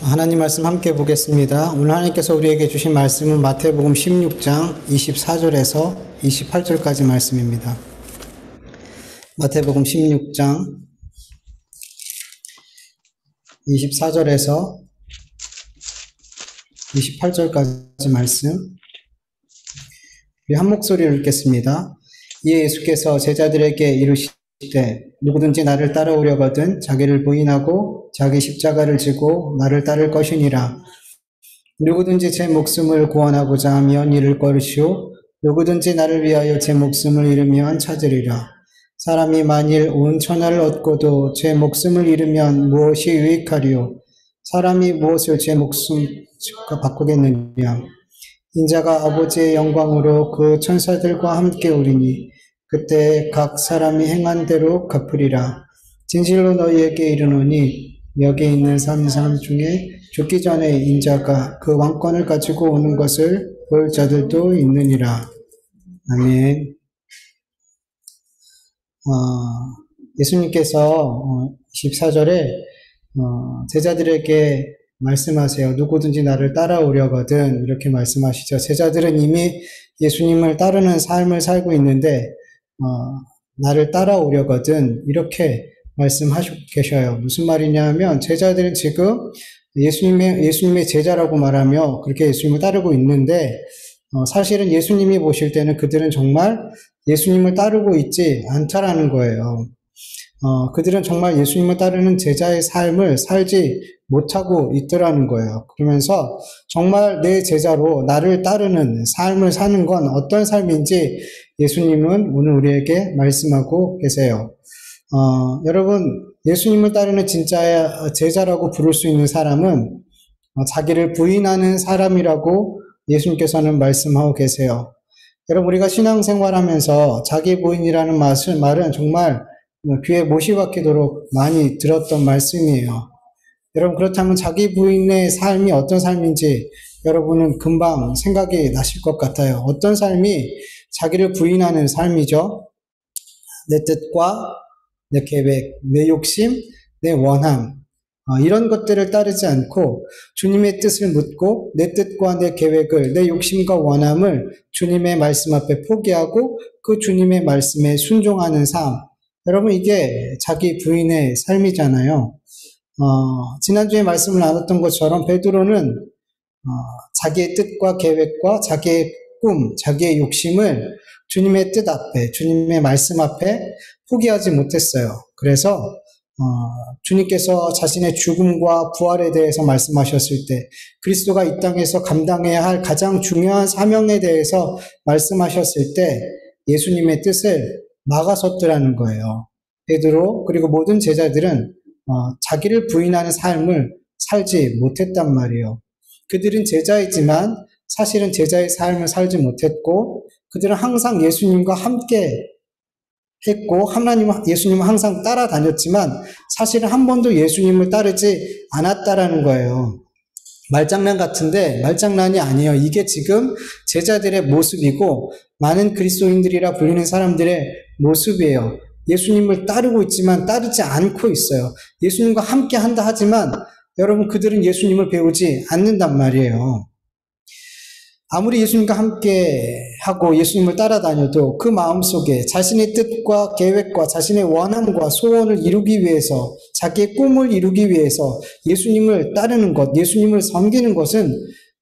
하나님 말씀 함께 보겠습니다. 오늘 하나님께서 우리에게 주신 말씀은 마태복음 16장 24절에서 28절까지 말씀입니다. 마태복음 16장 24절에서 28절까지 말씀, 우리 한 목소리로 읽겠습니다. 이에 예수께서 제자들에게 이르시되 누구든지 나를 따라오려거든 자기를 부인하고 자기 십자가를 지고 나를 따를 것이니라. 누구든지 제 목숨을 구원하고자 하면 잃을 것이요 누구든지 나를 위하여 제 목숨을 잃으면 찾으리라. 사람이 만일 온 천하를 얻고도 제 목숨을 잃으면 무엇이 유익하리요? 사람이 무엇을 제 목숨과 바꾸겠느냐? 인자가 아버지의 영광으로 그 천사들과 함께 오리니 그때 각 사람이 행한 대로 갚으리라. 진실로 너희에게 이르노니 여기 있는 산 사람 중에 죽기 전에 인자가 그 왕권을 가지고 오는 것을 볼 자들도 있느니라. 아멘. 예수님께서 14절에 제자들에게 말씀하세요. 누구든지 나를 따라오려거든 이렇게 말씀하시죠. 제자들은 이미 예수님을 따르는 삶을 살고 있는데 나를 따라오려거든 이렇게 말씀하시고 계셔요. 무슨 말이냐 하면 제자들은 지금 예수님의 제자라고 말하며 그렇게 예수님을 따르고 있는데 사실은 예수님이 보실 때는 그들은 정말 예수님을 따르고 있지 않다라는 거예요. 그들은 정말 예수님을 따르는 제자의 삶을 살지 못하고 있더라는 거예요. 그러면서 정말 내 제자로 나를 따르는 삶을 사는 건 어떤 삶인지 예수님은 오늘 우리에게 말씀하고 계세요. 여러분, 예수님을 따르는 진짜 제자라고 부를 수 있는 사람은 자기를 부인하는 사람이라고 예수님께서는 말씀하고 계세요. 여러분, 우리가 신앙생활하면서 자기 부인이라는 말은 정말 귀에 못이 박히도록 많이 들었던 말씀이에요. 여러분, 그렇다면 자기 부인의 삶이 어떤 삶인지 여러분은 금방 생각이 나실 것 같아요. 어떤 삶이 자기를 부인하는 삶이죠? 내 뜻과 내 계획, 내 욕심, 내 원함, 이런 것들을 따르지 않고 주님의 뜻을 묻고 내 뜻과 내 계획을, 내 욕심과 원함을 주님의 말씀 앞에 포기하고 그 주님의 말씀에 순종하는 삶. 여러분, 이게 자기 부인의 삶이잖아요. 지난주에 말씀을 나눴던 것처럼 베드로는 자기의 뜻과 계획과 자기의 꿈, 자기의 욕심을 주님의 뜻 앞에, 주님의 말씀 앞에 포기하지 못했어요. 그래서 주님께서 자신의 죽음과 부활에 대해서 말씀하셨을 때, 그리스도가 이 땅에서 감당해야 할 가장 중요한 사명에 대해서 말씀하셨을 때 예수님의 뜻을 막아섰더라는 거예요. 베드로 그리고 모든 제자들은 자기를 부인하는 삶을 살지 못했단 말이에요. 그들은 제자이지만 사실은 제자의 삶을 살지 못했고 그들은 항상 예수님과 함께 했고 예수님은 항상 따라다녔지만 사실은 한 번도 예수님을 따르지 않았다라는 거예요. 말장난 같은데 말장난이 아니에요. 이게 지금 제자들의 모습이고 많은 그리스도인들이라 불리는 사람들의 모습이에요. 예수님을 따르고 있지만 따르지 않고 있어요. 예수님과 함께 한다 하지만 여러분 그들은 예수님을 배우지 않는단 말이에요. 아무리 예수님과 함께 하고 예수님을 따라다녀도 그 마음속에 자신의 뜻과 계획과 자신의 원함과 소원을 이루기 위해서 자기의 꿈을 이루기 위해서 예수님을 따르는 것, 예수님을 섬기는 것은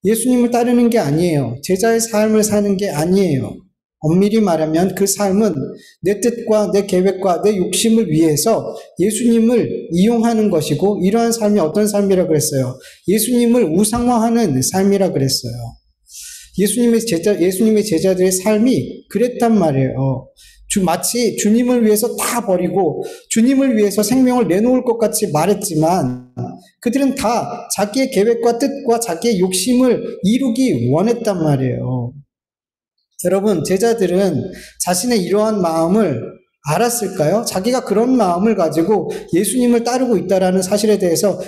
예수님을 따르는 게 아니에요. 제자의 삶을 사는 게 아니에요. 엄밀히 말하면 그 삶은 내 뜻과 내 계획과 내 욕심을 위해서 예수님을 이용하는 것이고 이러한 삶이 어떤 삶이라 그랬어요? 예수님을 우상화하는 삶이라 그랬어요. 예수님의 제자들의 삶이 그랬단 말이에요. 마치 주님을 위해서 다 버리고 주님을 위해서 생명을 내놓을 것 같이 말했지만 그들은 다 자기의 계획과 뜻과 자기의 욕심을 이루기 원했단 말이에요. 여러분, 제자들은 자신의 이러한 마음을 알았을까요? 자기가 그런 마음을 가지고 예수님을 따르고 있다라는 사실에 대해서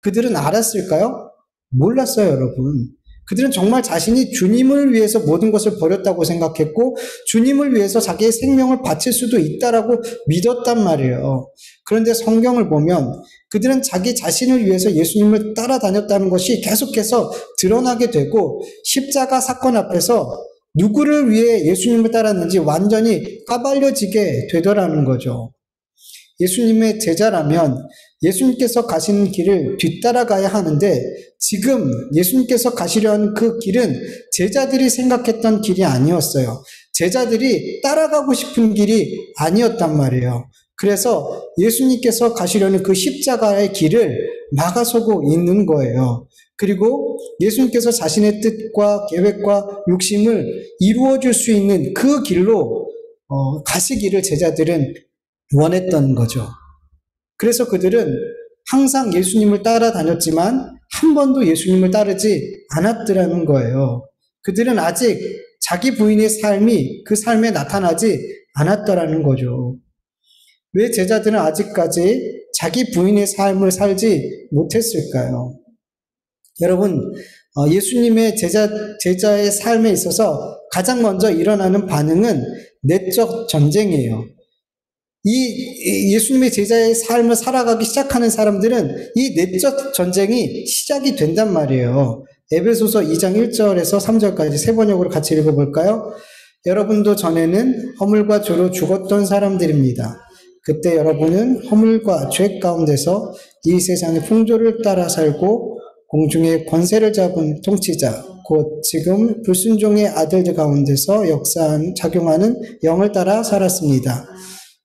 그들은 알았을까요? 몰랐어요, 여러분. 그들은 정말 자신이 주님을 위해서 모든 것을 버렸다고 생각했고 주님을 위해서 자기의 생명을 바칠 수도 있다라고 믿었단 말이에요. 그런데 성경을 보면 그들은 자기 자신을 위해서 예수님을 따라다녔다는 것이 계속해서 드러나게 되고 십자가 사건 앞에서 누구를 위해 예수님을 따랐는지 완전히 까발려지게 되더라는 거죠. 예수님의 제자라면 예수님께서 가시는 길을 뒤따라가야 하는데 지금 예수님께서 가시려 하는 그 길은 제자들이 생각했던 길이 아니었어요. 제자들이 따라가고 싶은 길이 아니었단 말이에요. 그래서 예수님께서 가시려는 그 십자가의 길을 막아서고 있는 거예요. 그리고 예수님께서 자신의 뜻과 계획과 욕심을 이루어줄 수 있는 그 길로 가시기를 제자들은 원했던 거죠. 그래서 그들은 항상 예수님을 따라다녔지만 한 번도 예수님을 따르지 않았더라는 거예요. 그들은 아직 자기 부인의 삶이 그 삶에 나타나지 않았더라는 거죠. 왜 제자들은 아직까지 자기 부인의 삶을 살지 못했을까요? 여러분, 예수님의 제자의 삶에 있어서 가장 먼저 일어나는 반응은 내적 전쟁이에요. 이 예수님의 제자의 삶을 살아가기 시작하는 사람들은 이 내적 전쟁이 시작이 된단 말이에요. 에베소서 2장 1절에서 3절까지 세 번역으로 같이 읽어볼까요? 여러분도 전에는 허물과 죄로 죽었던 사람들입니다. 그때 여러분은 허물과 죄 가운데서 이 세상의 풍조를 따라 살고 공중의 권세를 잡은 통치자, 곧 지금 불순종의 아들들 가운데서 작용하는 영을 따라 살았습니다.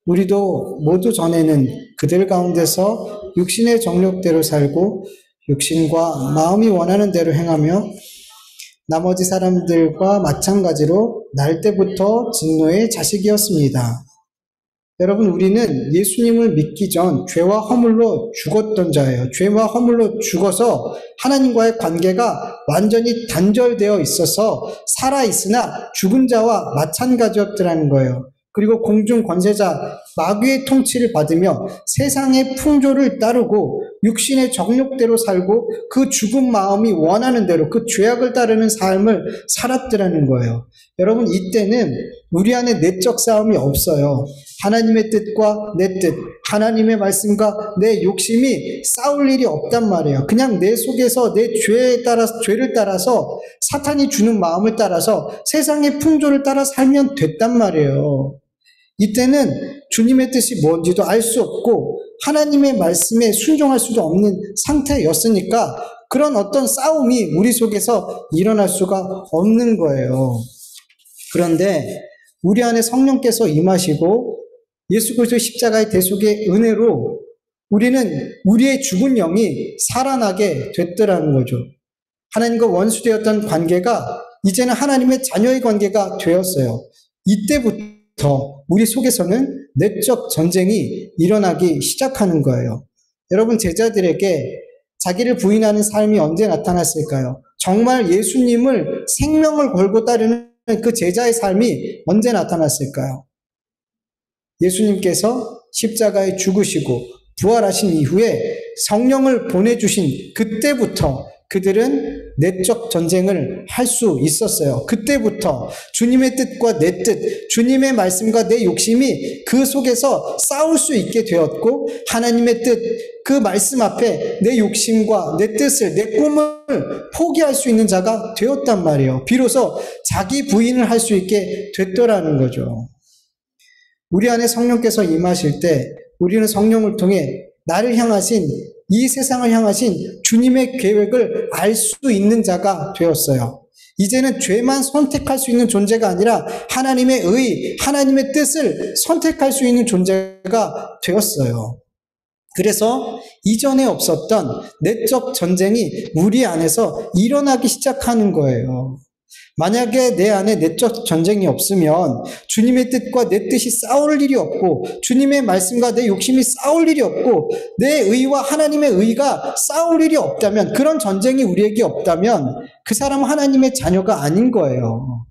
우리도 모두 전에는 그들 가운데서 육신의 정욕대로 살고 육신과 마음이 원하는 대로 행하며 나머지 사람들과 마찬가지로 날 때부터 진노의 자식이었습니다. 여러분, 우리는 예수님을 믿기 전 죄와 허물로 죽었던 자예요. 죄와 허물로 죽어서 하나님과의 관계가 완전히 단절되어 있어서 살아있으나 죽은 자와 마찬가지였더라는 거예요. 그리고 공중 권세자 마귀의 통치를 받으며 세상의 풍조를 따르고 육신의 정욕대로 살고 그 죽은 마음이 원하는 대로 그 죄악을 따르는 삶을 살았더라는 거예요. 여러분, 이때는 우리 안에 내적 싸움이 없어요. 하나님의 뜻과 내 뜻, 하나님의 말씀과 내 욕심이 싸울 일이 없단 말이에요. 그냥 내 속에서 내 죄를 따라서 사탄이 주는 마음을 따라서 세상의 풍조를 따라 살면 됐단 말이에요. 이때는 주님의 뜻이 뭔지도 알 수 없고 하나님의 말씀에 순종할 수도 없는 상태였으니까 그런 어떤 싸움이 우리 속에서 일어날 수가 없는 거예요. 그런데 우리 안에 성령께서 임하시고 예수 그리스도의 십자가의 대속의 은혜로 우리는 우리의 죽은 영이 살아나게 됐더라는 거죠. 하나님과 원수되었던 관계가 이제는 하나님의 자녀의 관계가 되었어요. 이때부터 우리 속에서는 내적 전쟁이 일어나기 시작하는 거예요. 여러분, 제자들에게 자기를 부인하는 삶이 언제 나타났을까요? 정말 예수님을 생명을 걸고 따르는 그 제자의 삶이 언제 나타났을까요? 예수님께서 십자가에 죽으시고 부활하신 이후에 성령을 보내주신 그때부터 그들은 내적 전쟁을 할 수 있었어요. 그때부터 주님의 뜻과 내 뜻, 주님의 말씀과 내 욕심이 그 속에서 싸울 수 있게 되었고 하나님의 뜻, 그 말씀 앞에 내 욕심과 내 뜻을, 내 꿈을 포기할 수 있는 자가 되었단 말이에요. 비로소 자기 부인을 할 수 있게 됐더라는 거죠. 우리 안에 성령께서 임하실 때 우리는 성령을 통해 나를 향하신, 이 세상을 향하신 주님의 계획을 알 수 있는 자가 되었어요. 이제는 죄만 선택할 수 있는 존재가 아니라 하나님의 의, 하나님의 뜻을 선택할 수 있는 존재가 되었어요. 그래서 이전에 없었던 내적 전쟁이 우리 안에서 일어나기 시작하는 거예요. 만약에 내 안에 내적 전쟁이 없으면 주님의 뜻과 내 뜻이 싸울 일이 없고 주님의 말씀과 내 욕심이 싸울 일이 없고 내 의와 하나님의 의가 싸울 일이 없다면, 그런 전쟁이 우리에게 없다면 그 사람은 하나님의 자녀가 아닌 거예요.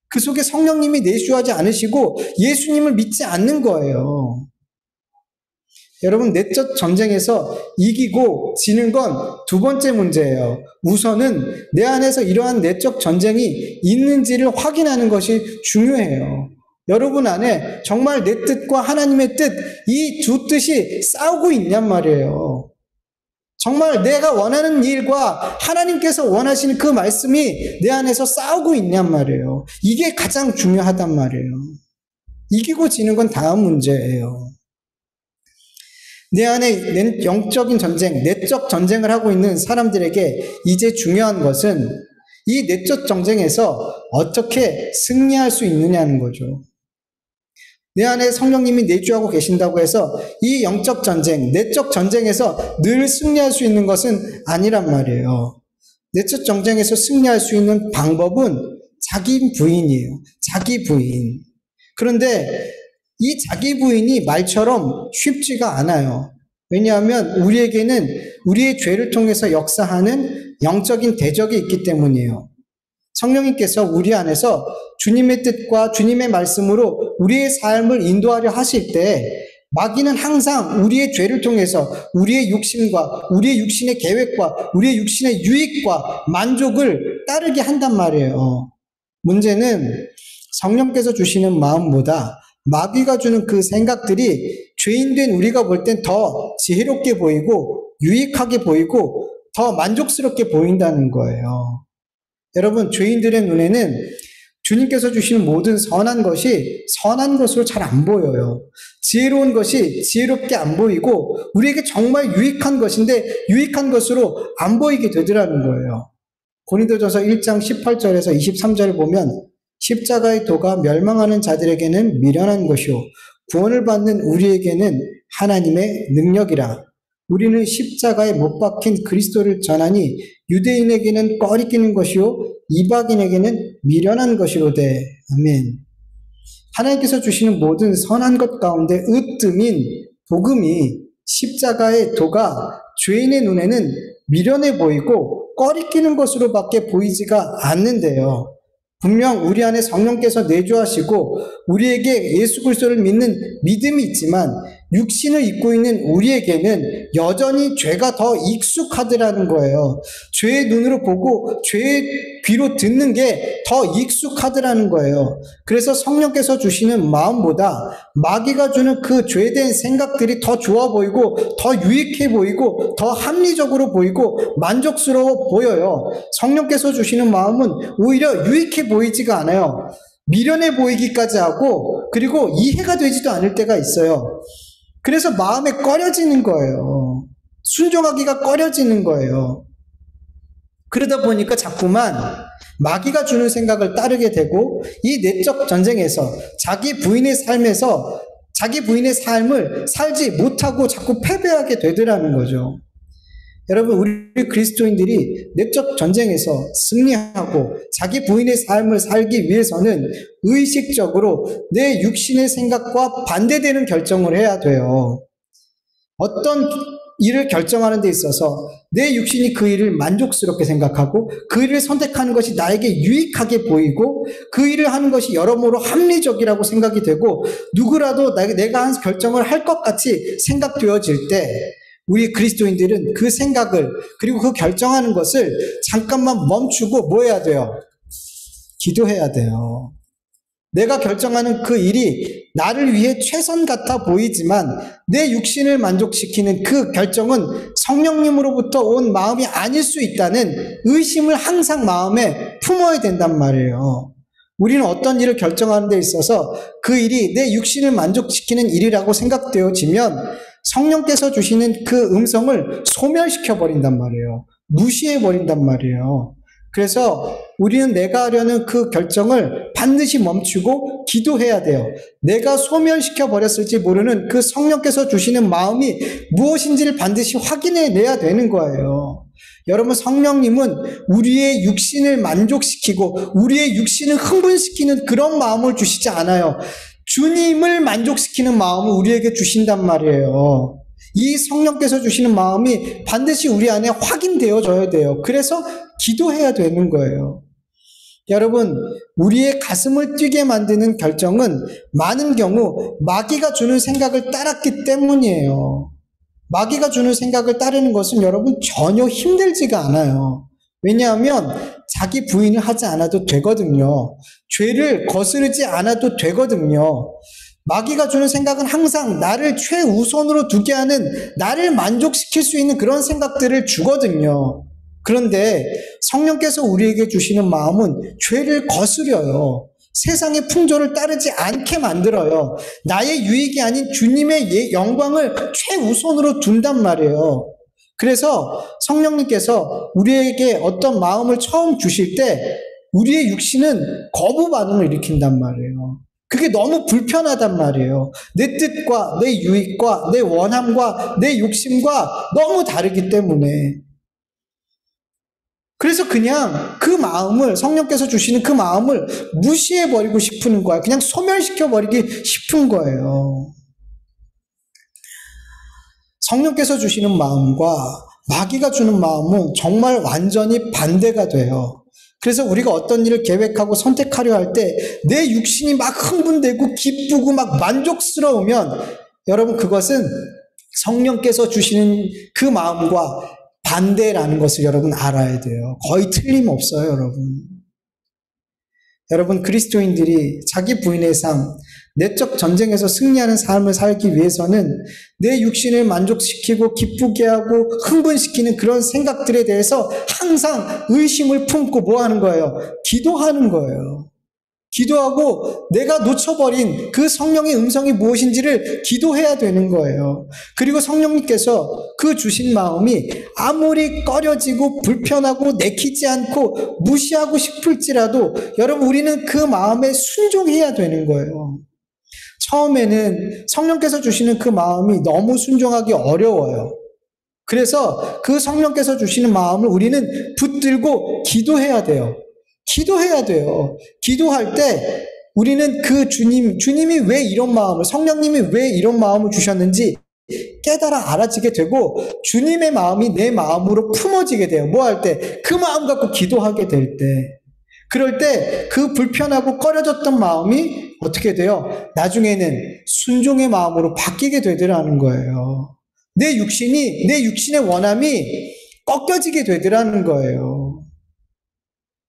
그 속에 성령님이 내주하지 않으시고 예수님을 믿지 않는 거예요. 여러분, 내적 전쟁에서 이기고 지는 건 두 번째 문제예요. 우선은 내 안에서 이러한 내적 전쟁이 있는지를 확인하는 것이 중요해요. 여러분 안에 정말 내 뜻과 하나님의 뜻, 이 두 뜻이 싸우고 있냔 말이에요. 정말 내가 원하는 일과 하나님께서 원하시는 그 말씀이 내 안에서 싸우고 있냔 말이에요. 이게 가장 중요하단 말이에요. 이기고 지는 건 다음 문제예요. 내 안에 영적인 전쟁, 내적 전쟁을 하고 있는 사람들에게 이제 중요한 것은 이 내적 전쟁에서 어떻게 승리할 수 있느냐는 거죠. 내 안에 성령님이 내주하고 계신다고 해서 이 영적 전쟁, 내적 전쟁에서 늘 승리할 수 있는 것은 아니란 말이에요. 내적 전쟁에서 승리할 수 있는 방법은 자기 부인이에요. 자기 부인. 그런데 이 자기 부인이 말처럼 쉽지가 않아요. 왜냐하면 우리에게는 우리의 죄를 통해서 역사하는 영적인 대적이 있기 때문이에요. 성령님께서 우리 안에서 주님의 뜻과 주님의 말씀으로 우리의 삶을 인도하려 하실 때 마귀는 항상 우리의 죄를 통해서 우리의 욕심과 우리의 육신의 계획과 우리의 육신의 유익과 만족을 따르게 한단 말이에요. 문제는 성령께서 주시는 마음보다 마귀가 주는 그 생각들이 죄인된 우리가 볼 땐 더 지혜롭게 보이고 유익하게 보이고 더 만족스럽게 보인다는 거예요. 여러분, 죄인들의 눈에는 주님께서 주시는 모든 선한 것이 선한 것으로 잘 안 보여요. 지혜로운 것이 지혜롭게 안 보이고 우리에게 정말 유익한 것인데 유익한 것으로 안 보이게 되더라는 거예요. 고린도전서 1장 18절에서 23절을 보면 십자가의 도가 멸망하는 자들에게는 미련한 것이요 구원을 받는 우리에게는 하나님의 능력이라. 우리는 십자가에 못 박힌 그리스도를 전하니 유대인에게는 꺼리끼는 것이요 이방인에게는 미련한 것이로되. 아멘. 하나님께서 주시는 모든 선한 것 가운데 으뜸인 복음이 십자가의 도가 죄인의 눈에는 미련해 보이고 꺼리끼는 것으로밖에 보이지가 않는데요. 분명 우리 안에 성령께서 내주하시고 우리에게 예수 그리스도를 믿는 믿음이 있지만 육신을 입고 있는 우리에게는 여전히 죄가 더 익숙하더라는 거예요. 죄의 눈으로 보고 죄의 귀로 듣는 게 더 익숙하더라는 거예요. 그래서 성령께서 주시는 마음보다 마귀가 주는 그 죄된 생각들이 더 좋아 보이고 더 유익해 보이고 더 합리적으로 보이고 만족스러워 보여요. 성령께서 주시는 마음은 오히려 유익해 보이지가 않아요. 미련해 보이기까지 하고 그리고 이해가 되지도 않을 때가 있어요. 그래서 마음에 꺼려지는 거예요. 순종하기가 꺼려지는 거예요. 그러다 보니까 자꾸만 마귀가 주는 생각을 따르게 되고 이 내적 전쟁에서 자기 부인의 삶에서 자기 부인의 삶을 살지 못하고 자꾸 패배하게 되더라는 거죠. 여러분, 우리 그리스도인들이 내적 전쟁에서 승리하고 자기 부인의 삶을 살기 위해서는 의식적으로 내 육신의 생각과 반대되는 결정을 해야 돼요. 어떤 일을 결정하는 데 있어서 내 육신이 그 일을 만족스럽게 생각하고 그 일을 선택하는 것이 나에게 유익하게 보이고 그 일을 하는 것이 여러모로 합리적이라고 생각이 되고 누구라도 내가 한 결정을 할 것 같이 생각되어질 때 우리 그리스도인들은 그 생각을 그리고 그 결정하는 것을 잠깐만 멈추고 뭐 해야 돼요? 기도해야 돼요. 내가 결정하는 그 일이 나를 위해 최선 같아 보이지만 내 육신을 만족시키는 그 결정은 성령님으로부터 온 마음이 아닐 수 있다는 의심을 항상 마음에 품어야 된단 말이에요. 우리는 어떤 일을 결정하는 데 있어서 그 일이 내 육신을 만족시키는 일이라고 생각되어지면 성령께서 주시는 그 음성을 소멸시켜버린단 말이에요. 무시해버린단 말이에요. 그래서 우리는 내가 하려는 그 결정을 반드시 멈추고 기도해야 돼요. 내가 소멸시켜버렸을지 모르는 그 성령께서 주시는 마음이 무엇인지를 반드시 확인해내야 되는 거예요. 여러분, 성령님은 우리의 육신을 만족시키고 우리의 육신을 흥분시키는 그런 마음을 주시지 않아요. 주님을 만족시키는 마음을 우리에게 주신단 말이에요. 이 성령께서 주시는 마음이 반드시 우리 안에 확인되어져야 돼요. 그래서 기도해야 되는 거예요. 여러분, 우리의 가슴을 뛰게 만드는 결정은 많은 경우 마귀가 주는 생각을 따랐기 때문이에요. 마귀가 주는 생각을 따르는 것은 여러분 전혀 힘들지가 않아요. 왜냐하면 자기 부인을 하지 않아도 되거든요. 죄를 거스르지 않아도 되거든요. 마귀가 주는 생각은 항상 나를 최우선으로 두게 하는, 나를 만족시킬 수 있는 그런 생각들을 주거든요. 그런데 성령께서 우리에게 주시는 마음은 죄를 거스려요. 세상의 풍조를 따르지 않게 만들어요. 나의 유익이 아닌 주님의 영광을 최우선으로 둔단 말이에요. 그래서 성령님께서 우리에게 어떤 마음을 처음 주실 때 우리의 육신은 거부 반응을 일으킨단 말이에요. 그게 너무 불편하단 말이에요. 내 뜻과 내 유익과 내 원함과 내 욕심과 너무 다르기 때문에. 그래서 그냥 그 마음을, 성령께서 주시는 그 마음을 무시해버리고 싶은 거야. 그냥 소멸시켜버리기 싶은 거예요. 성령께서 주시는 마음과 마귀가 주는 마음은 정말 완전히 반대가 돼요. 그래서 우리가 어떤 일을 계획하고 선택하려 할 때 내 육신이 막 흥분되고 기쁘고 막 만족스러우면 여러분 그것은 성령께서 주시는 그 마음과 반대라는 것을 여러분 알아야 돼요. 거의 틀림없어요, 여러분. 여러분, 그리스도인들이 자기 부인의 삶, 내적 전쟁에서 승리하는 삶을 살기 위해서는 내 육신을 만족시키고 기쁘게 하고 흥분시키는 그런 생각들에 대해서 항상 의심을 품고 뭐 하는 거예요? 기도하는 거예요. 기도하고 내가 놓쳐버린 그 성령의 음성이 무엇인지를 기도해야 되는 거예요. 그리고 성령님께서 그 주신 마음이 아무리 꺼려지고 불편하고 내키지 않고 무시하고 싶을지라도 여러분 우리는 그 마음에 순종해야 되는 거예요. 처음에는 성령께서 주시는 그 마음이 너무 순종하기 어려워요. 그래서 그 성령께서 주시는 마음을 우리는 붙들고 기도해야 돼요. 기도해야 돼요. 기도할 때 우리는 그 주님이 왜 이런 마음을, 성령님이 왜 이런 마음을 주셨는지 깨달아 알아지게 되고 주님의 마음이 내 마음으로 품어지게 돼요. 뭐 할 때? 그 마음 갖고 기도하게 될 때. 그럴 때 그 불편하고 꺼려졌던 마음이 어떻게 돼요? 나중에는 순종의 마음으로 바뀌게 되더라는 거예요. 내 육신의 원함이 꺾여지게 되더라는 거예요.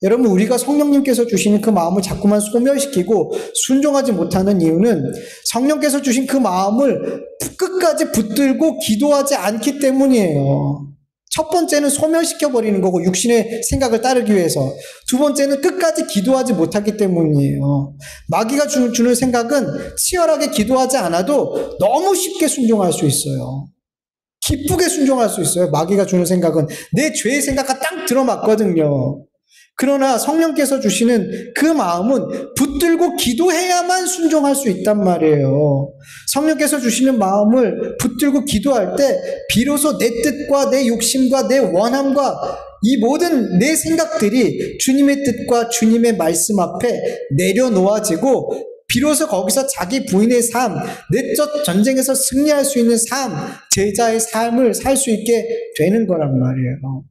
여러분, 우리가 성령님께서 주시는 그 마음을 자꾸만 소멸시키고 순종하지 못하는 이유는 성령께서 주신 그 마음을 끝까지 붙들고 기도하지 않기 때문이에요. 첫 번째는 소멸시켜버리는 거고, 육신의 생각을 따르기 위해서. 두 번째는 끝까지 기도하지 못하기 때문이에요. 마귀가 주는 생각은 치열하게 기도하지 않아도 너무 쉽게 순종할 수 있어요. 기쁘게 순종할 수 있어요. 마귀가 주는 생각은 내 죄의 생각과 딱 들어맞거든요. 그러나 성령께서 주시는 그 마음은 붙들고 기도해야만 순종할 수 있단 말이에요. 성령께서 주시는 마음을 붙들고 기도할 때 비로소 내 뜻과 내 욕심과 내 원함과 이 모든 내 생각들이 주님의 뜻과 주님의 말씀 앞에 내려놓아지고 비로소 거기서 자기 부인의 삶, 내적 전쟁에서 승리할 수 있는 삶, 제자의 삶을 살 수 있게 되는 거란 말이에요.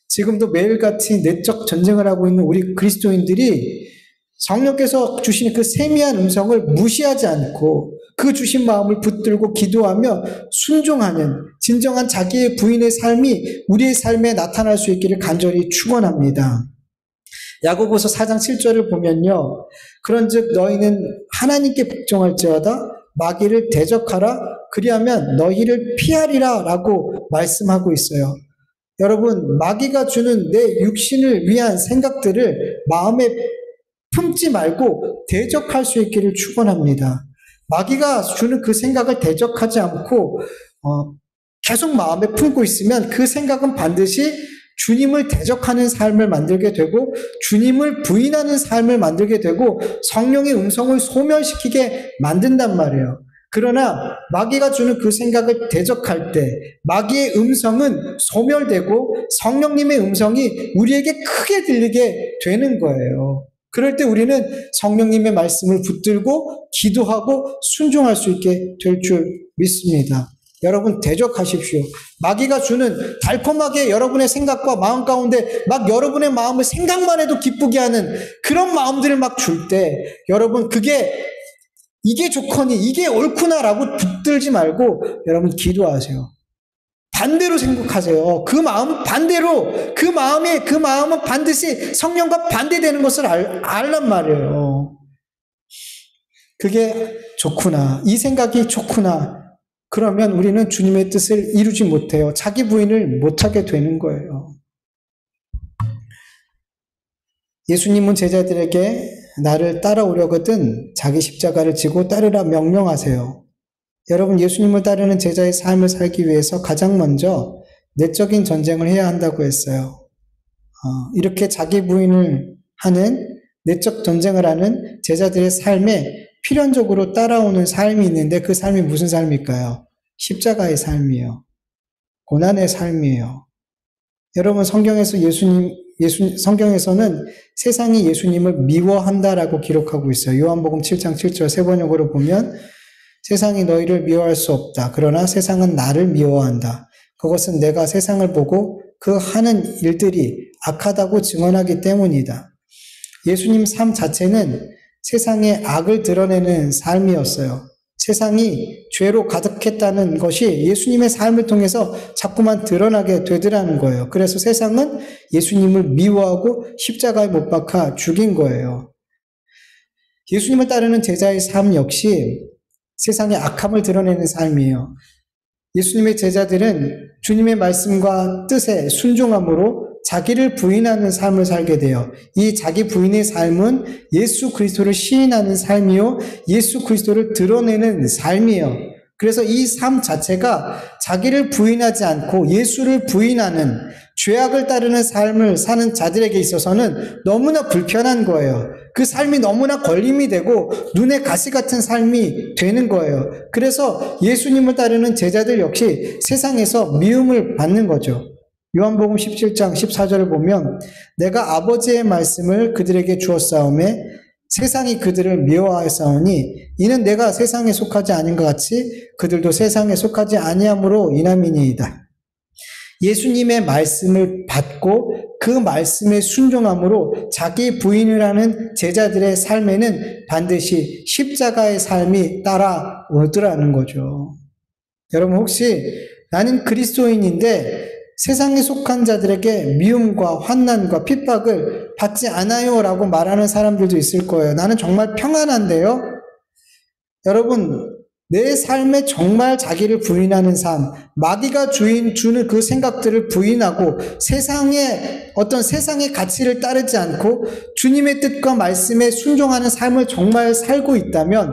지금도 매일같이 내적 전쟁을 하고 있는 우리 그리스도인들이 성령께서 주시는 그 세미한 음성을 무시하지 않고 그 주신 마음을 붙들고 기도하며 순종하는 진정한 자기의 부인의 삶이 우리의 삶에 나타날 수 있기를 간절히 축원합니다. 야고보서 4장 7절을 보면요. 그런즉 너희는 하나님께 복종할지어다 마귀를 대적하라 그리하면 너희를 피하리라 라고 말씀하고 있어요. 여러분, 마귀가 주는 내 육신을 위한 생각들을 마음에 품지 말고 대적할 수 있기를 축원합니다. 마귀가 주는 그 생각을 대적하지 않고 계속 마음에 품고 있으면 그 생각은 반드시 주님을 대적하는 삶을 만들게 되고 주님을 부인하는 삶을 만들게 되고 성령의 음성을 소멸시키게 만든단 말이에요. 그러나 마귀가 주는 그 생각을 대적할 때 마귀의 음성은 소멸되고 성령님의 음성이 우리에게 크게 들리게 되는 거예요. 그럴 때 우리는 성령님의 말씀을 붙들고 기도하고 순종할 수 있게 될 줄 믿습니다. 여러분 대적하십시오. 마귀가 주는 달콤하게 여러분의 생각과 마음 가운데 막 여러분의 마음을 생각만 해도 기쁘게 하는 그런 마음들을 막 줄 때 여러분 이게 좋거니 이게 옳구나라고 붙들지 말고 여러분 기도하세요. 반대로 생각하세요. 그 마음 반대로 그 마음은 반드시 성령과 반대되는 것을 알란 말이에요. 그게 좋구나. 이 생각이 좋구나. 그러면 우리는 주님의 뜻을 이루지 못해요. 자기 부인을 못하게 되는 거예요. 예수님은 제자들에게 나를 따라오려거든 자기 십자가를 지고 따르라 명령하세요. 여러분, 예수님을 따르는 제자의 삶을 살기 위해서 가장 먼저 내적인 전쟁을 해야 한다고 했어요. 이렇게 자기 부인을 하는 내적 전쟁을 하는 제자들의 삶에 필연적으로 따라오는 삶이 있는데 그 삶이 무슨 삶일까요? 십자가의 삶이에요. 고난의 삶이에요. 여러분, 성경에서는 세상이 예수님을 미워한다라고 기록하고 있어요. 요한복음 7장 7절 세 번역으로 보면 세상이 너희를 미워할 수 없다. 그러나 세상은 나를 미워한다. 그것은 내가 세상을 보고 그 하는 일들이 악하다고 증언하기 때문이다. 예수님 삶 자체는 세상의 악을 드러내는 삶이었어요. 세상이 죄로 가득했다는 것이 예수님의 삶을 통해서 자꾸만 드러나게 되더라는 거예요. 그래서 세상은 예수님을 미워하고 십자가에 못 박아 죽인 거예요. 예수님을 따르는 제자의 삶 역시 세상의 악함을 드러내는 삶이에요. 예수님의 제자들은 주님의 말씀과 뜻에 순종함으로 자기를 부인하는 삶을 살게 돼요. 이 자기 부인의 삶은 예수 그리스도를 시인하는 삶이요, 예수 그리스도를 드러내는 삶이에요. 그래서 이 삶 자체가 자기를 부인하지 않고 예수를 부인하는 죄악을 따르는 삶을 사는 자들에게 있어서는 너무나 불편한 거예요. 그 삶이 너무나 걸림이 되고 눈에 가시 같은 삶이 되는 거예요. 그래서 예수님을 따르는 제자들 역시 세상에서 미움을 받는 거죠. 요한복음 17장 14절을 보면 내가 아버지의 말씀을 그들에게 주었사오매 세상이 그들을 미워하였사오니 이는 내가 세상에 속하지 아닌 것 같이 그들도 세상에 속하지 아니함으로 인함이니이다. 예수님의 말씀을 받고 그 말씀에 순종함으로 자기 부인을 하는 제자들의 삶에는 반드시 십자가의 삶이 따라오더라는 거죠. 여러분, 혹시 나는 그리스도인인데 세상에 속한 자들에게 미움과 환난과 핍박을 받지 않아요 라고 말하는 사람들도 있을 거예요. 나는 정말 평안한데요. 여러분, 내 삶에 정말 자기를 부인하는 삶, 마귀가 주는 그 생각들을 부인하고 세상의 가치를 따르지 않고 주님의 뜻과 말씀에 순종하는 삶을 정말 살고 있다면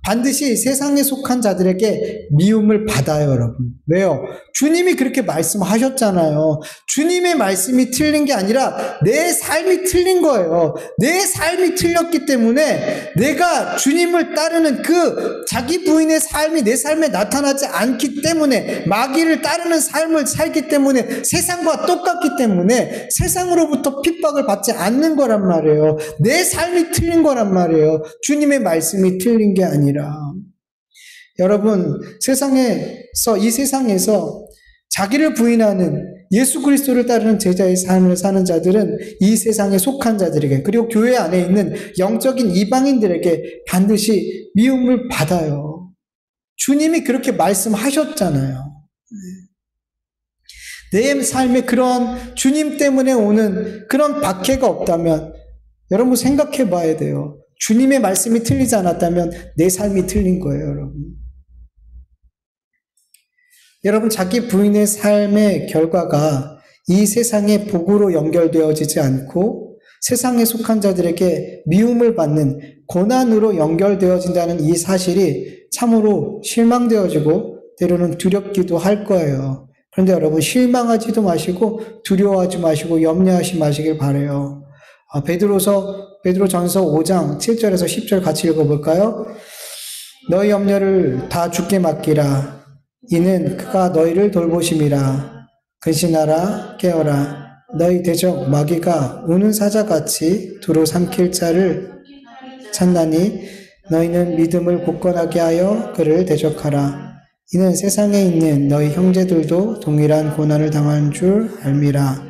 반드시 세상에 속한 자들에게 미움을 받아요, 여러분. 왜요? 주님이 그렇게 말씀하셨잖아요. 주님의 말씀이 틀린 게 아니라 내 삶이 틀린 거예요. 내 삶이 틀렸기 때문에 내가 주님을 따르는 그 자기 부인의 삶이 내 삶에 나타나지 않기 때문에 마귀를 따르는 삶을 살기 때문에 세상과 똑같기 때문에 세상으로부터 핍박을 받지 않는 거란 말이에요. 내 삶이 틀린 거란 말이에요. 주님의 말씀이 틀린 게 아니라. 여러분, 이 세상에서 자기를 부인하는 예수 그리스도를 따르는 제자의 삶을 사는 자들은 이 세상에 속한 자들에게, 그리고 교회 안에 있는 영적인 이방인들에게 반드시 미움을 받아요. 주님이 그렇게 말씀하셨잖아요. 내 삶에 그런 주님 때문에 오는 그런 박해가 없다면 여러분 생각해 봐야 돼요. 주님의 말씀이 틀리지 않았다면 내 삶이 틀린 거예요, 여러분. 여러분, 자기 부인의 삶의 결과가 이 세상의 복으로 연결되어지지 않고 세상에 속한 자들에게 미움을 받는 고난으로 연결되어진다는 이 사실이 참으로 실망되어지고 때로는 두렵기도 할 거예요. 그런데 여러분, 실망하지도 마시고 두려워하지 마시고 염려하지 마시길 바라요. 베드로전서 5장 7절에서 10절 같이 읽어볼까요? 너희 염려를 다 주께 맡기라. 이는 그가 너희를 돌보심이라. 근신하라, 깨어라. 너희 대적 마귀가 우는 사자같이 두루 삼킬 자를 찾나니 너희는 믿음을 굳건하게 하여 그를 대적하라. 이는 세상에 있는 너희 형제들도 동일한 고난을 당한 줄 알미라.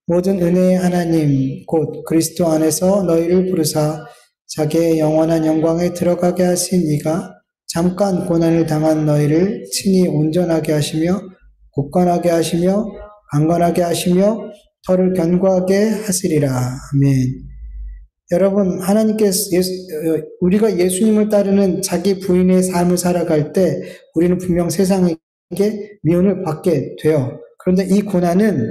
모든 은혜의 하나님 곧 그리스도 안에서 너희를 부르사 자기의 영원한 영광에 들어가게 하신 이가 잠깐 고난을 당한 너희를 친히 온전하게 하시며 굳건하게 하시며 강건하게 하시며 더를 견고하게 하시리라. 아멘. 여러분, 우리가 예수님을 따르는 자기 부인의 삶을 살아갈 때 우리는 분명 세상에게 미움을 받게 돼요. 그런데 이 고난은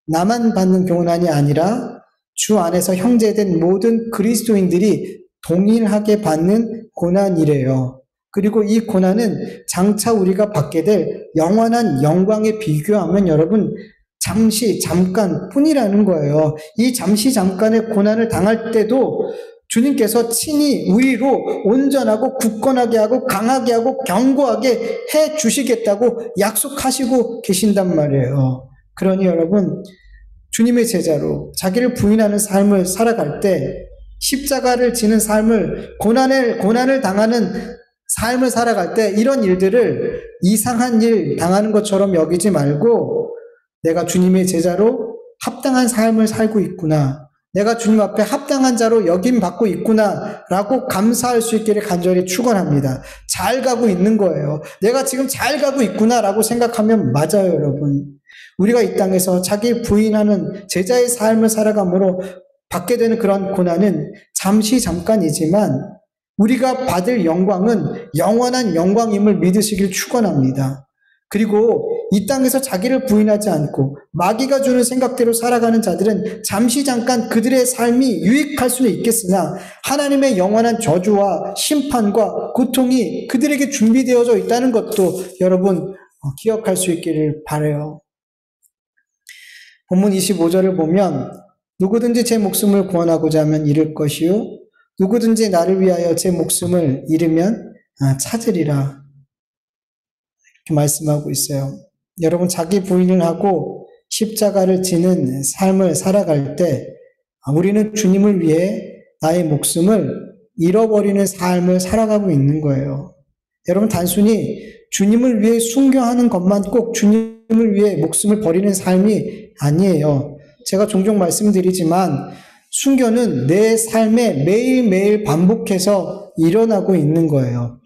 나만 받는 고난이 아니라 주 안에서 형제된 모든 그리스도인들이 동일하게 받는 고난이래요. 그리고 이 고난은 장차 우리가 받게 될 영원한 영광에 비교하면 여러분 잠깐 뿐이라는 거예요. 이 잠시 잠깐의 고난을 당할 때도 주님께서 친히 우리로 온전하고 굳건하게 하고 강하게 하고 견고하게 해 주시겠다고 약속하시고 계신단 말이에요. 그러니 여러분, 주님의 제자로 자기를 부인하는 삶을 살아갈 때 십자가를 지는 삶을 고난을 당하는 삶을 살아갈 때 이런 일들을 이상한 일 당하는 것처럼 여기지 말고 내가 주님의 제자로 합당한 삶을 살고 있구나. 내가 주님 앞에 합당한 자로 여김받고 있구나 라고 감사할 수 있기를 간절히 축원합니다. 잘 가고 있는 거예요. 내가 지금 잘 가고 있구나 라고 생각하면 맞아요, 여러분. 우리가 이 땅에서 자기 부인하는 제자의 삶을 살아감으로 받게 되는 그런 고난은 잠시 잠깐이지만 우리가 받을 영광은 영원한 영광임을 믿으시길 축원합니다. 그리고 이 땅에서 자기를 부인하지 않고 마귀가 주는 생각대로 살아가는 자들은 잠시 잠깐 그들의 삶이 유익할 수는 있겠으나 하나님의 영원한 저주와 심판과 고통이 그들에게 준비되어져 있다는 것도 여러분 기억할 수 있기를 바라요. 본문 25절을 보면 누구든지 제 목숨을 구원하고자 하면 잃을 것이요 누구든지 나를 위하여 제 목숨을 잃으면 찾으리라 이렇게 말씀하고 있어요. 여러분, 자기 부인을 하고 십자가를 지는 삶을 살아갈 때 우리는 주님을 위해 나의 목숨을 잃어버리는 삶을 살아가고 있는 거예요. 여러분, 단순히 주님을 위해 순교하는 것만 꼭 주님을 위해 목숨을 버리는 삶이 아니에요. 제가 종종 말씀드리지만 순교는 내 삶에 매일매일 반복해서 일어나고 있는 거예요.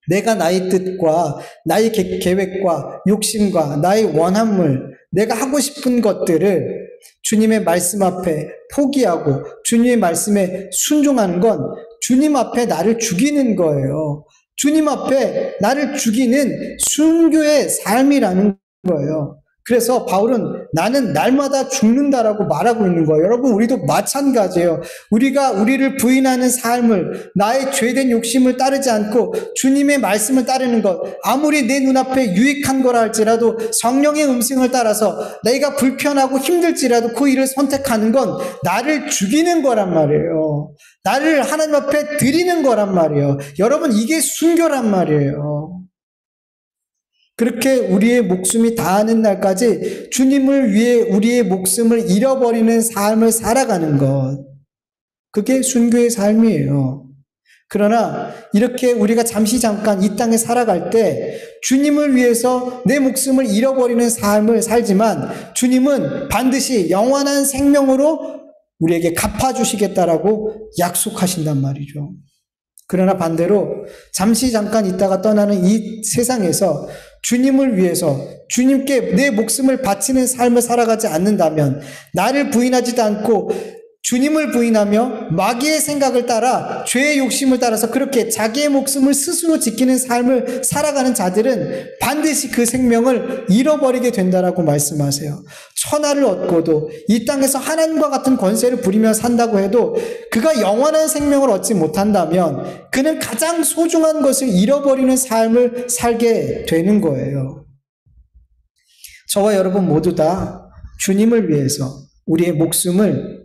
내가 나의 뜻과 나의 계획과 욕심과 나의 원함을 내가 하고 싶은 것들을 주님의 말씀 앞에 포기하고 주님의 말씀에 순종하는 건 주님 앞에 나를 죽이는 거예요. 주님 앞에 나를 죽이는 순교의 삶이라는 거예요. 그래서 바울은 나는 날마다 죽는다라고 말하고 있는 거예요. 여러분, 우리도 마찬가지예요. 우리가 우리를 부인하는 삶을, 나의 죄된 욕심을 따르지 않고 주님의 말씀을 따르는 것, 아무리 내 눈앞에 유익한 거라 할지라도 성령의 음성을 따라서 내가 불편하고 힘들지라도 그 일을 선택하는 건 나를 죽이는 거란 말이에요. 나를 하나님 앞에 드리는 거란 말이에요. 여러분, 이게 순교란 말이에요. 그렇게 우리의 목숨이 다하는 날까지 주님을 위해 우리의 목숨을 잃어버리는 삶을 살아가는 것. 그게 순교의 삶이에요. 그러나 이렇게 우리가 잠시 잠깐 이 땅에 살아갈 때 주님을 위해서 내 목숨을 잃어버리는 삶을 살지만 주님은 반드시 영원한 생명으로 우리에게 갚아주시겠다라고 약속하신단 말이죠. 그러나 반대로 잠시 잠깐 있다가 떠나는 이 세상에서 주님을 위해서 주님께 내 목숨을 바치는 삶을 살아가지 않는다면 나를 부인하지도 않고 주님을 부인하며 마귀의 생각을 따라 죄의 욕심을 따라서 그렇게 자기의 목숨을 스스로 지키는 삶을 살아가는 자들은 반드시 그 생명을 잃어버리게 된다라고 말씀하세요. 천하를 얻고도 이 땅에서 하나님과 같은 권세를 부리며 산다고 해도 그가 영원한 생명을 얻지 못한다면 그는 가장 소중한 것을 잃어버리는 삶을 살게 되는 거예요. 저와 여러분 모두 다 주님을 위해서 우리의 목숨을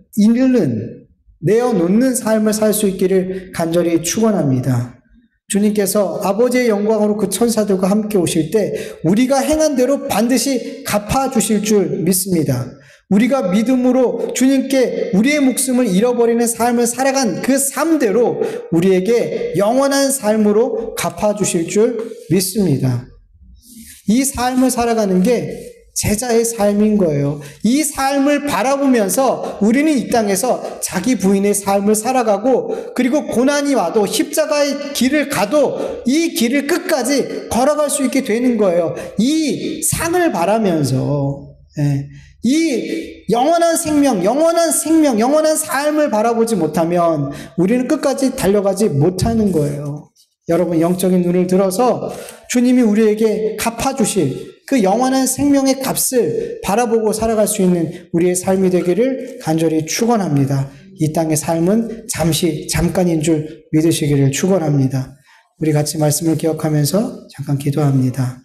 내어놓는 삶을 살 수 있기를 간절히 축원합니다. 주님께서 아버지의 영광으로 그 천사들과 함께 오실 때 우리가 행한 대로 반드시 갚아주실 줄 믿습니다. 우리가 믿음으로 주님께 우리의 목숨을 잃어버리는 삶을 살아간 그 삶대로 우리에게 영원한 삶으로 갚아주실 줄 믿습니다. 이 삶을 살아가는 게 제자의 삶인 거예요. 이 삶을 바라보면서 우리는 이 땅에서 자기 부인의 삶을 살아가고, 그리고 고난이 와도 십자가의 길을 가도 이 길을 끝까지 걸어갈 수 있게 되는 거예요. 이 상을 바라면서, 이 영원한 생명, 영원한 삶을 바라보지 못하면 우리는 끝까지 달려가지 못하는 거예요. 여러분, 영적인 눈을 들어서 주님이 우리에게 갚아주실 그 영원한 생명의 값을 바라보고 살아갈 수 있는 우리의 삶이 되기를 간절히 축원합니다. 이 땅의 삶은 잠깐인 줄 믿으시기를 축원합니다. 우리 같이 말씀을 기억하면서 잠깐 기도합니다.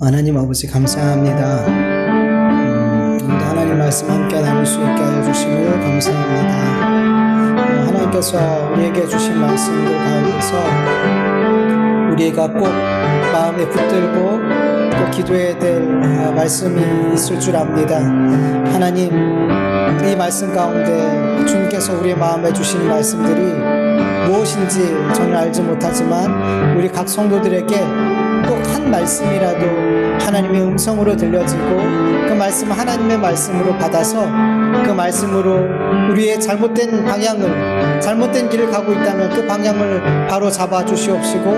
하나님 아버지 감사합니다. 하나님 말씀 함께 나눌 수 있게 하여 주심을 감사합니다. 하나님께서 우리에게 주신 말씀들 가운데서 우리가 꼭 마음에 붙들고 또 기도해야 될 말씀이 있을 줄 압니다. 하나님, 이 말씀 가운데 주님께서 우리의 마음에 주시는 말씀들이 무엇인지 저는 알지 못하지만 우리 각 성도들에게 꼭 한 말씀이라도 하나님의 음성으로 들려지고 그 말씀을 하나님의 말씀으로 받아서 그 말씀으로 우리의 잘못된 방향을, 잘못된 길을 가고 있다면 그 방향을 바로 잡아 주시옵시고,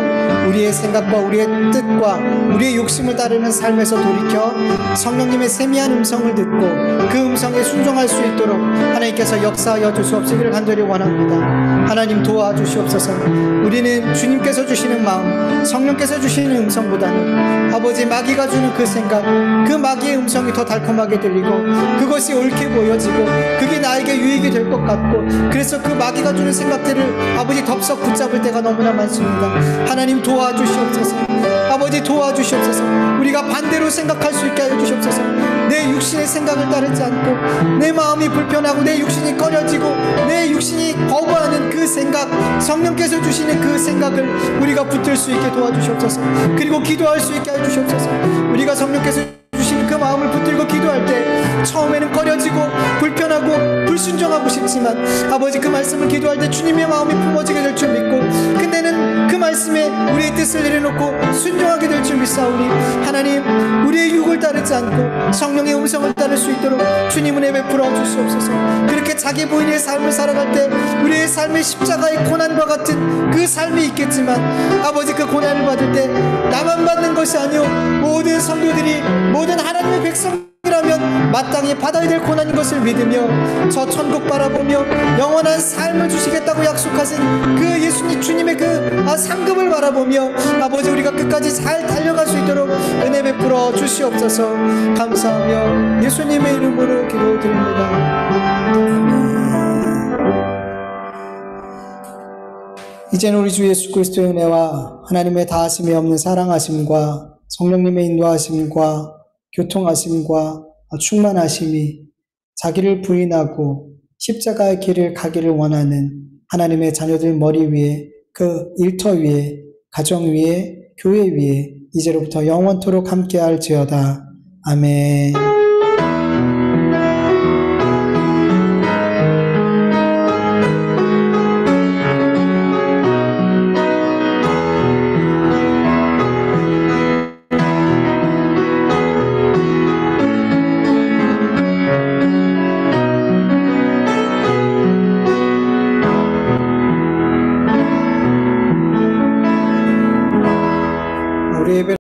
우리의 생각과 우리의 뜻과 우리의 욕심을 따르는 삶에서 돌이켜 성령님의 세미한 음성을 듣고 그 음성에 순종할 수 있도록 하나님께서 역사하여 주시옵시기를 간절히 원합니다. 하나님 도와주시옵소서. 우리는 주님께서 주시는 마음, 성령께서 주시는 음성보다는 아버지 마귀가 주는 그 생각, 그 마귀의 음성이 더 달콤하게 들리고 그것이 옳게 보여지고 그게 나에게 유익이 될 것 같고, 그래서 그 마귀가 주는 생각들을 아버지 덥석 붙잡을 때가 너무나 많습니다. 하나님 도와주시옵소서. 아버지 도와주시옵소서. 우리가 반대로 생각할 수 있게 하여 주시옵소서. 내 육신의 생각을 따르지 않고 내 마음이 불편하고 내 육신이 꺼려지고 내 육신이 거부하는 그 생각, 성령께서 주시는 그 생각을 우리가 붙들 수 있게 도와주시옵소서. 그리고 기도할 수 있게 하여 주시옵소서. 우리가 성령께서 주시는 그 마음을 붙들고 기도할 때 처음에는 꺼려지고 불편하고 불순종하고 싶지만 아버지 그 말씀을 기도할 때 주님의 마음이 품어지게 될 줄 믿고, 근데는 그 말씀에 우리의 뜻을 내려놓고 순종하게 될 줄 믿사오니 하나님, 우리의 육을 따르지 않고 성령의 음성을 따를 수 있도록 주님 은혜 베풀어 주시옵소서. 그렇게 자기 부인의 삶을 살아갈 때 우리의 삶의 십자가의 고난과 같은 그 삶이 있겠지만 아버지 그 고난을 받을 때 나만 받는 것이 아니오 모든 성도들이, 모든 하나님의 백성이라면 마땅히 받아야 될 고난인 것을 믿으며 저 천국 바라보며 영원한 삶을 주시겠다고 약속하신 그 예수님 주님의 그 상급을 바라보며 아버지 우리가 끝까지 잘 달려갈 수 있도록 은혜 베풀어 주시옵소서. 감사하며 예수님의 이름으로 기도드립니다. 이제는 우리 주 예수 그리스도의 은혜와 하나님의 다하심이 없는 사랑하심과 성령님의 인도하심과 교통하심과 충만하심이 자기를 부인하고 십자가의 길을 가기를 원하는 하나님의 자녀들 머리 위에, 그 일터 위에, 가정 위에, 교회 위에 이제로부터 영원토록 함께할지어다. 아멘.